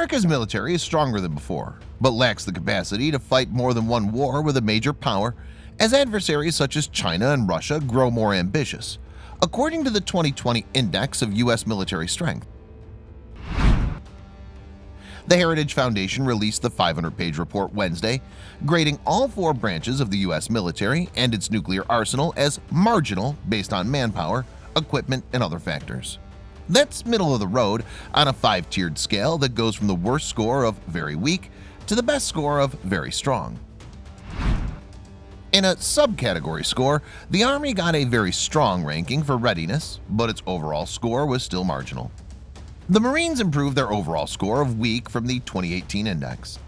America's military is stronger than before, but lacks the capacity to fight more than one war with a major power as adversaries such as China and Russia grow more ambitious, according to the 2020 Index of U.S. Military Strength. The Heritage Foundation released the 500-page report Wednesday, grading all four branches of the U.S. military and its nuclear arsenal as marginal based on manpower, equipment, and other factors. That's middle of the road on a five-tiered scale that goes from the worst score of very weak to the best score of very strong. In a subcategory score, the Army got a very strong ranking for readiness, but its overall score was still marginal. The Marines improved their overall score of weak from the 2018 index.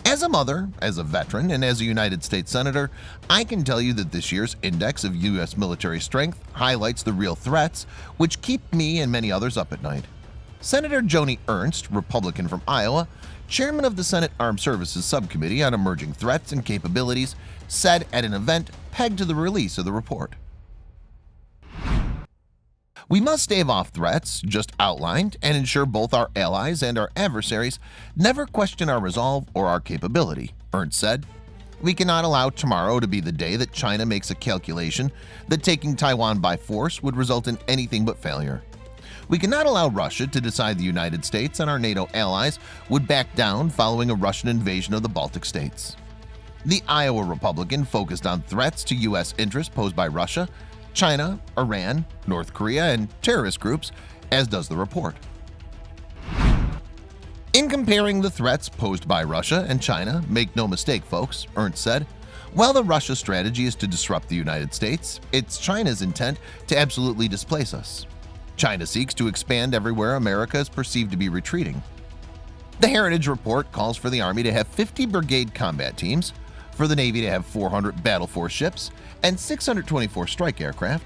As a mother, as a veteran, and as a United States Senator, I can tell you that this year's Index of U.S. Military Strength highlights the real threats which keep me and many others up at night. Senator Joni Ernst, Republican from Iowa, chairman of the Senate Armed Services Subcommittee on Emerging Threats and Capabilities, said at an event pegged to the release of the report. We must stave off threats just outlined and ensure both our allies and our adversaries never question our resolve or our capability, Ernst said. We cannot allow tomorrow to be the day that China makes a calculation that taking Taiwan by force would result in anything but failure. We cannot allow Russia to decide the United States and our NATO allies would back down following a Russian invasion of the Baltic states. The Iowa Republican focused on threats to U.S. interests posed by Russia, China, Iran, North Korea, and terrorist groups, as does the report. In comparing the threats posed by Russia and China, make no mistake, folks, Ernst said, while the Russia strategy is to disrupt the United States, it's China's intent to absolutely displace us. China seeks to expand everywhere America is perceived to be retreating. The Heritage Report calls for the Army to have 50 brigade combat teams, for the Navy to have 400 battle force ships and 624 strike aircraft,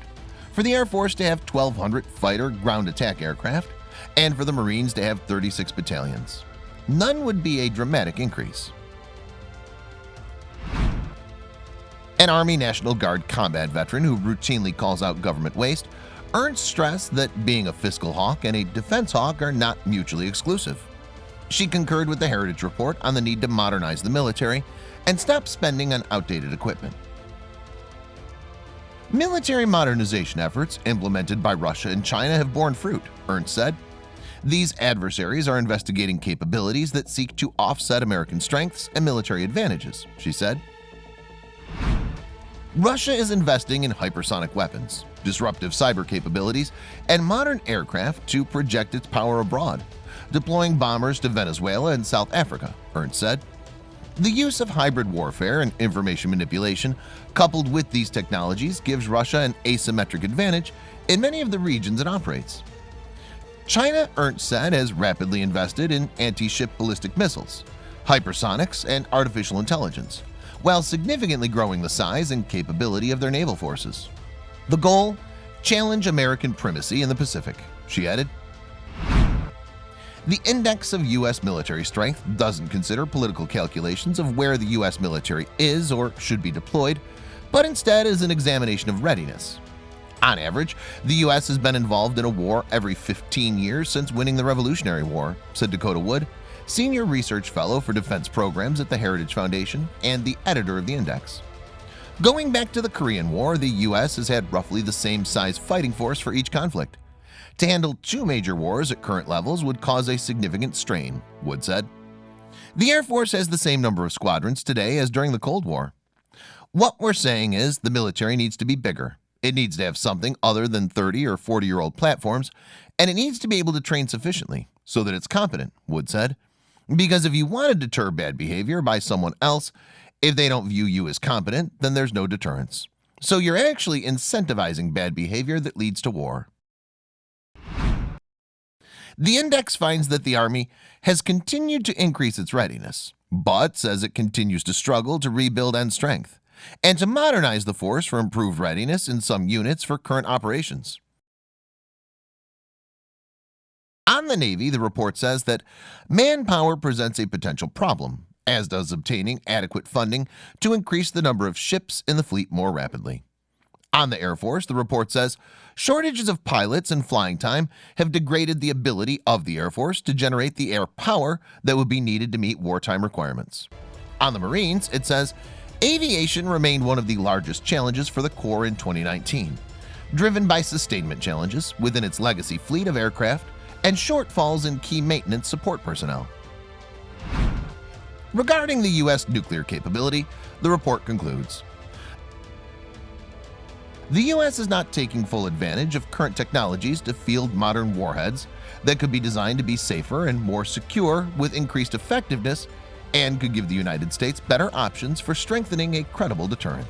for the Air Force to have 1,200 fighter ground attack aircraft, and for the Marines to have 36 battalions. None would be a dramatic increase. An Army National Guard combat veteran who routinely calls out government waste, Ernst stressed that being a fiscal hawk and a defense hawk are not mutually exclusive. She concurred with the Heritage Report on the need to modernize the military and stop spending on outdated equipment. Military modernization efforts implemented by Russia and China have borne fruit, Ernst said. These adversaries are investigating capabilities that seek to offset American strengths and military advantages, she said. Russia is investing in hypersonic weapons, disruptive cyber capabilities, and modern aircraft to project its power abroad, deploying bombers to Venezuela and South Africa, Ernst said. The use of hybrid warfare and information manipulation coupled with these technologies gives Russia an asymmetric advantage in many of the regions it operates. China, Ernst said, has rapidly invested in anti-ship ballistic missiles, hypersonics, and artificial intelligence, while significantly growing the size and capability of their naval forces. The goal? Challenge American primacy in the Pacific, she added. The Index of U.S. Military Strength doesn't consider political calculations of where the U.S. military is or should be deployed, but instead is an examination of readiness. On average, the U.S. has been involved in a war every 15 years since winning the Revolutionary War, said Dakota Wood, Senior Research Fellow for Defense Programs at the Heritage Foundation and the editor of the index. Going back to the Korean War, the U.S. has had roughly the same size fighting force for each conflict. To handle two major wars at current levels would cause a significant strain, Wood said. The Air Force has the same number of squadrons today as during the Cold War. What we're saying is the military needs to be bigger. It needs to have something other than 30 or 40-year-old platforms, and it needs to be able to train sufficiently so that it's competent, Wood said. Because if you want to deter bad behavior by someone else, if they don't view you as competent, then there's no deterrence. So you're actually incentivizing bad behavior that leads to war. The index finds that the Army has continued to increase its readiness, but says it continues to struggle to rebuild end strength and to modernize the force for improved readiness in some units for current operations. On the Navy, the report says that manpower presents a potential problem, as does obtaining adequate funding to increase the number of ships in the fleet more rapidly. On the Air Force, the report says, shortages of pilots and flying time have degraded the ability of the Air Force to generate the air power that would be needed to meet wartime requirements. On the Marines, it says, aviation remained one of the largest challenges for the Corps in 2019, driven by sustainment challenges within its legacy fleet of aircraft and shortfalls in key maintenance support personnel. Regarding the U.S. nuclear capability, the report concludes, the U.S. is not taking full advantage of current technologies to field modern warheads that could be designed to be safer and more secure with increased effectiveness and could give the United States better options for strengthening a credible deterrent.